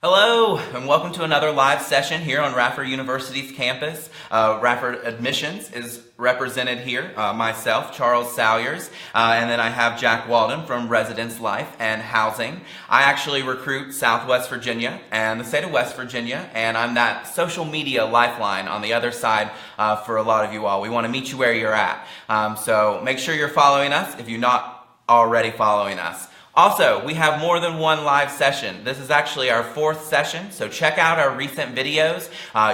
Hello, and welcome to another live session here on Radford University's campus. Radford Admissions is represented here, myself, Charles Salyers, and then I have Jack Walden from Residence Life and Housing. I actually recruit Southwest Virginia and the state of West Virginia, and I'm that social media lifeline on the other side for a lot of you all. We want to meet you where you're at. So make sure you're following us if you're not already following us. Also, we have more than one live session. This is actually our fourth session, so check out our recent videos.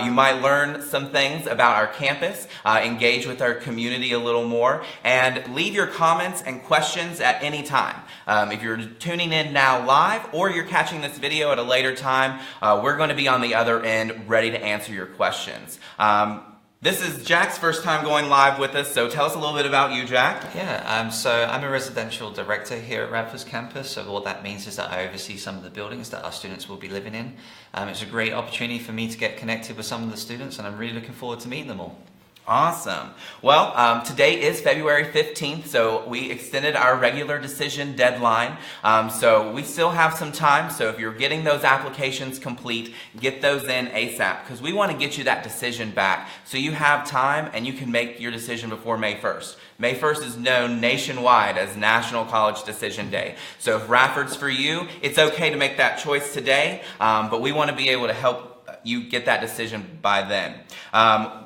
You might learn some things about our campus, engage with our community a little more, and leave your comments and questions at any time. If you're tuning in now live or you're catching this video at a later time, we're going to be on the other end ready to answer your questions. This is Jack's first time going live with us, so tell us a little bit about you, Jack. Yeah, so I'm a residential director here at Radford's campus, so what that means is that I oversee some of the buildings that our students will be living in. It's a great opportunity for me to get connected with some of the students, and I'm really looking forward to meeting them all. Awesome. Well, today is February 15th, so we extended our regular decision deadline. So we still have some time, so if you're getting those applications complete, get those in ASAP, because we want to get you that decision back so you have time and you can make your decision before May 1st. May 1st is known nationwide as National College Decision Day. So if Radford's for you, it's okay to make that choice today, but we want to be able to help you get that decision by then.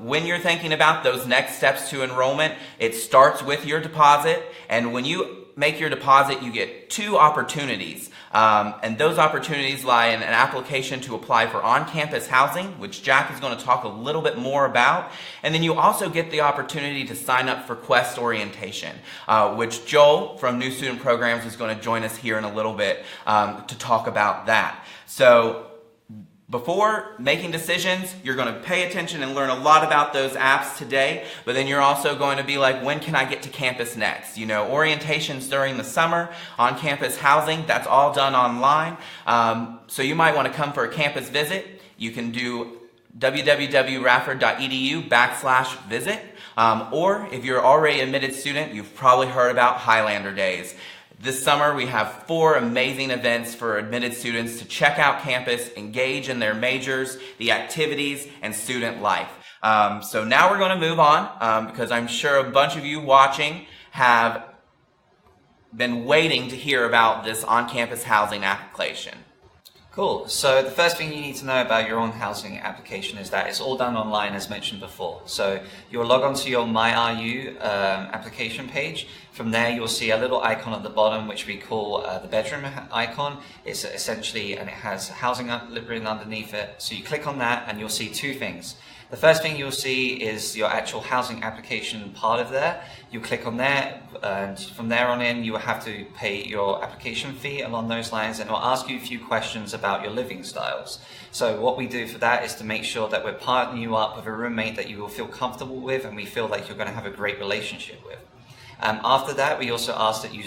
When you're thinking about those next steps to enrollment, it starts with your deposit, and when you make your deposit, you get two opportunities, and those opportunities lie in an application to apply for on-campus housing, which Jack is going to talk a little bit more about, and then you also get the opportunity to sign up for Quest orientation, which Joel from New Student Programs is going to join us here in a little bit to talk about that. So before making decisions, you're going to pay attention and learn a lot about those apps today, but then you're also going to be like, when can I get to campus next? You know, orientations during the summer, on-campus housing, that's all done online. So you might want to come for a campus visit. You can do www.radford.edu/visit, or if you're already an admitted student, you've probably heard about Highlander Days. This summer, we have 4 amazing events for admitted students to check out campus, engage in their majors, the activities, and student life. So now we're going to move on because I'm sure a bunch of you watching have been waiting to hear about this on-campus housing application. Cool. So the first thing you need to know about your own housing application is that it's all done online, as mentioned before. So you'll log on to your MyRU application page. From there, you'll see a little icon at the bottom, which we call the bedroom icon. It's essentially, and it has housing written underneath it. So you click on that and you'll see 2 things. The first thing you'll see is your actual housing application part of there. You click on there, and from there on in, you will have to pay your application fee along those lines, and it will ask you a few questions about your living styles. So what we do for that is to make sure that we're partnering you up with a roommate that you will feel comfortable with, and we feel like you're going to have a great relationship with. After that, we also ask that you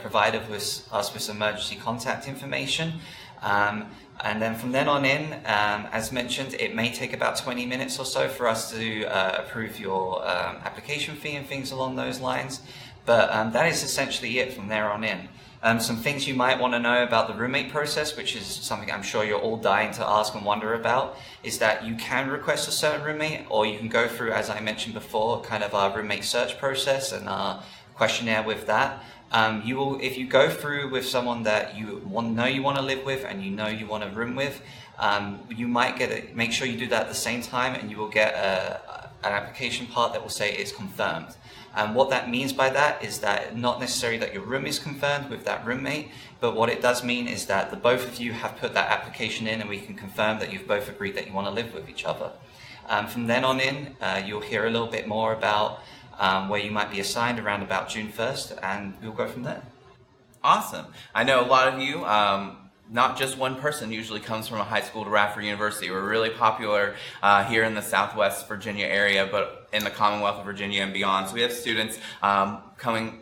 provide us with some emergency contact information. And then from then on in, as mentioned, it may take about 20 minutes or so for us to approve your application fee and things along those lines. But that is essentially it from there on in. Some things you might want to know about the roommate process, which is something I'm sure you're all dying to ask and wonder about, is that you can request a certain roommate, or you can go through, as I mentioned before, kind of our roommate search process and our questionnaire with that. If you go through with someone that you want to live with and you know you want to room with, you might make sure you do that at the same time, and you will get an application part that will say it's confirmed. And what that means by that is that not necessarily that your room is confirmed with that roommate, but what it does mean is that the both of you have put that application in, and we can confirm that you've both agreed that you want to live with each other. From then on in, you'll hear a little bit more about where you might be assigned around about June 1st, and we'll go from there. Awesome. I know a lot of you, not just one person usually comes from a high school to Radford University. We're really popular here in the Southwest Virginia area, but in the Commonwealth of Virginia and beyond. So we have students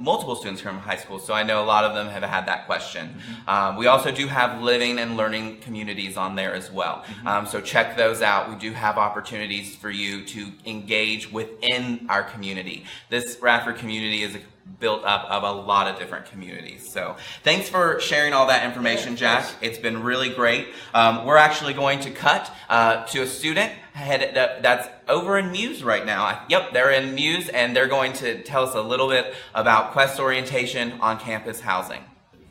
multiple students from high school, so I know a lot of them have had that question. Mm-hmm. We also do have living and learning communities on there as well. Mm-hmm. So check those out. We do have opportunities for you to engage within our community. This Radford community is built up of a lot of different communities. So thanks for sharing all that information, Jack. It's been really great. We're actually going to cut to a student that's over in Muse right now. Yep, they're in Muse, and they're going to tell us a little bit about Quest orientation on campus housing.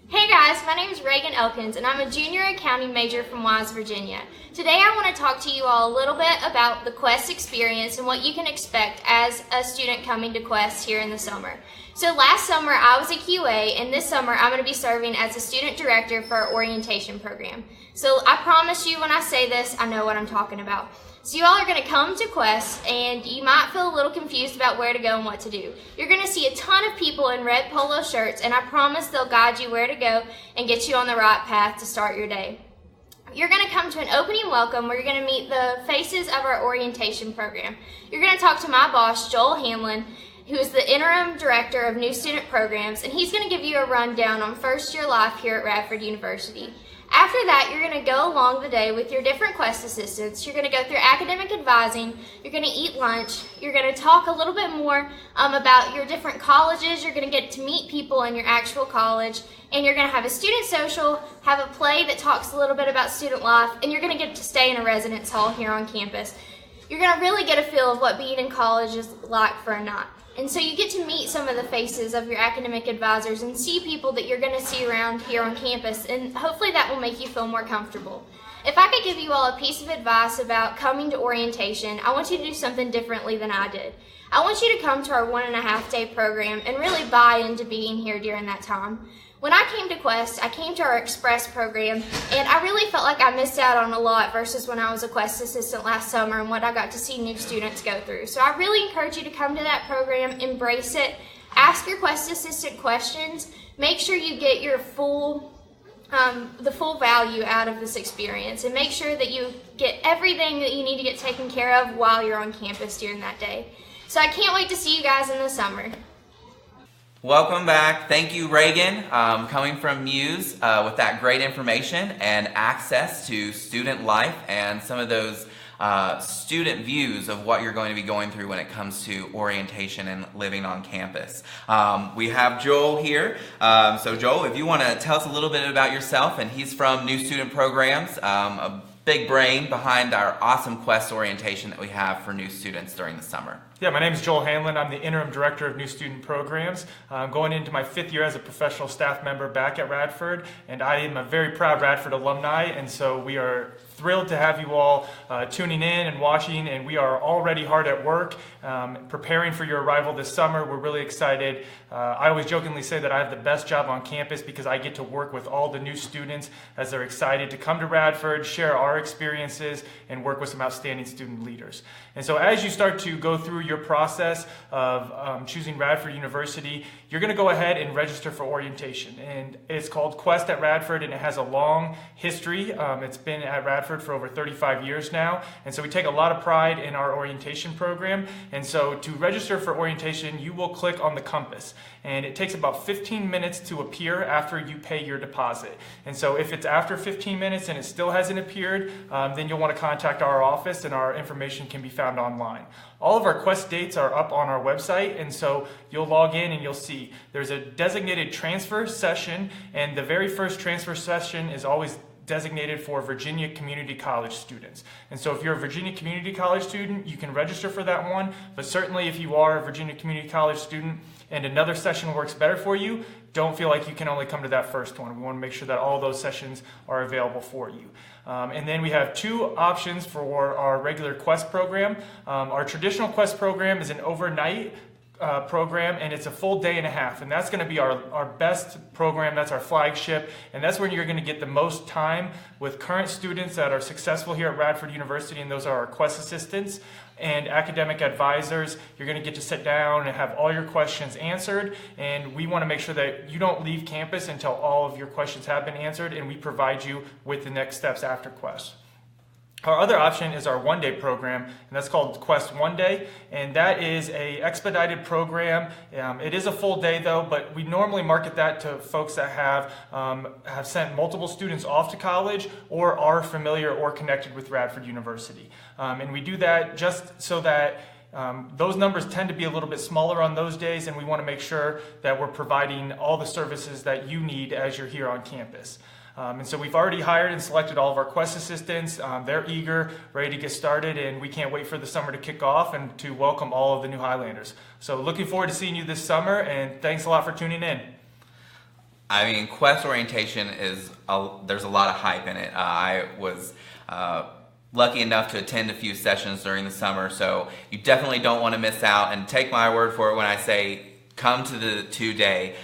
Hey guys, my name is Reagan Elkins, and I'm a junior accounting major from Wise, Virginia. Today I want to talk to you all a little bit about the Quest experience and what you can expect as a student coming to Quest here in the summer. So last summer I was a QA, and this summer I'm going to be serving as a student director for our orientation program. So I promise you when I say this, I know what I'm talking about. So you all are going to come to Quest, and you might feel a little confused about where to go and what to do. You're going to see a ton of people in red polo shirts, and I promise they'll guide you where to go and get you on the right path to start your day. You're going to come to an opening welcome where you're going to meet the faces of our orientation program. You're going to talk to my boss, Joel Hanlon, who is the interim director of new student programs, and he's going to give you a rundown on first year life here at Radford University. After that, you're going to go along the day with your different Quest assistants. You're going to go through academic advising. You're going to eat lunch. You're going to talk a little bit more about your different colleges. You're going to get to meet people in your actual college. And you're going to have a student social, have a play that talks a little bit about student life, and you're going to get to stay in a residence hall here on campus. You're going to really get a feel of what being in college is like for a night. And so you get to meet some of the faces of your academic advisors and see people that you're going to see around here on campus, and hopefully that will make you feel more comfortable. If I could give you all a piece of advice about coming to orientation, I want you to do something differently than I did. I want you to come to our 1.5-day program and really buy into being here during that time. When I came to Quest, I came to our Express program, and I really felt like I missed out on a lot versus when I was a Quest assistant last summer and what I got to see new students go through. So I really encourage you to come to that program, embrace it, ask your Quest assistant questions, make sure you get your the full value out of this experience, and make sure that you get everything that you need to get taken care of while you're on campus during that day. So I can't wait to see you guys in the summer. Welcome back. Thank you, Reagan, coming from Muse with that great information and access to student life and some of those student views of what you're going to be going through when it comes to orientation and living on campus. We have Joel here. So Joel, if you want to tell us a little bit about yourself, and he's from New Student Programs, a big brain behind our awesome Quest orientation that we have for new students during the summer. Yeah, my name is Joel Hanlon. I'm the interim director of new student programs. I'm going into my 5th year as a professional staff member back at Radford, and I am a very proud Radford alumni, and so we are thrilled to have you all tuning in and watching, and we are already hard at work preparing for your arrival this summer. We're really excited. I always jokingly say that I have the best job on campus because I get to work with all the new students as they're excited to come to Radford, share our experiences, and work with some outstanding student leaders. And so as you start to go through your process of choosing Radford University, you're going to go ahead and register for orientation. And it's called Quest at Radford, and it has a long history. It's been at Radford for over 35 years now. And so we take a lot of pride in our orientation program. And so to register for orientation, you will click on the compass. And it takes about 15 minutes to appear after you pay your deposit. And so if it's after 15 minutes and it still hasn't appeared, then you'll want to contact our office, and our information can be found online. All of our Quest dates are up on our website, and so you'll log in and you'll see there's a designated transfer session, and the very first transfer session is always designated for Virginia Community College students. And so if you're a Virginia Community College student, you can register for that one, but certainly if you are a Virginia Community College student and another session works better for you, don't feel like you can only come to that first one. We want to make sure that all those sessions are available for you. And then we have 2 options for our regular Quest program. Our traditional Quest program is an overnight program, and it's a full day and a half, and that's going to be our best program. That's our flagship, and that's when you're going to get the most time with current students that are successful here at Radford University, and those are our Quest assistants and academic advisors. You're going to get to sit down and have all your questions answered, and we want to make sure that you don't leave campus until all of your questions have been answered, and we provide you with the next steps after Quest. Our other option is our one-day program, and that's called Quest One Day, and that is a expedited program. It is a full day though, but we normally market that to folks that have sent multiple students off to college or are familiar or connected with Radford University. And we do that just so that Those numbers tend to be a little bit smaller on those days, and we want to make sure that we're providing all the services that you need as you're here on campus. And so we've already hired and selected all of our Quest assistants. They're eager, ready to get started, and we can't wait for the summer to kick off and to welcome all of the new Highlanders. So looking forward to seeing you this summer, and thanks a lot for tuning in. I mean, Quest orientation there's a lot of hype in it. I was lucky enough to attend a few sessions during the summer, so you definitely don't want to miss out. And take my word for it when I say come to the 2-day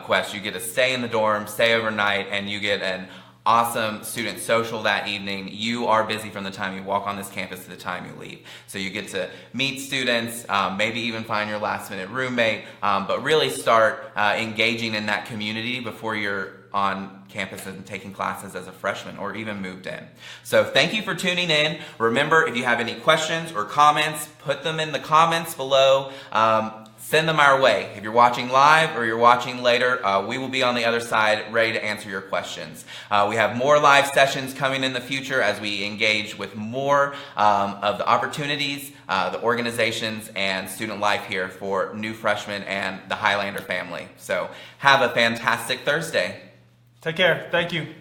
Quest. You get to stay in the dorm, stay overnight, and you get an awesome student social that evening. You are busy from the time you walk on this campus to the time you leave. So you get to meet students, maybe even find your last minute roommate, but really start engaging in that community before you're on campus and taking classes as a freshman or even moved in. So thank you for tuning in. Remember, if you have any questions or comments, put them in the comments below. Send them our way. If you're watching live or you're watching later, we will be on the other side ready to answer your questions. We have more live sessions coming in the future as we engage with more of the opportunities, the organizations, and student life here for new freshmen and the Highlander family. So have a fantastic Thursday. Take care. Thank you.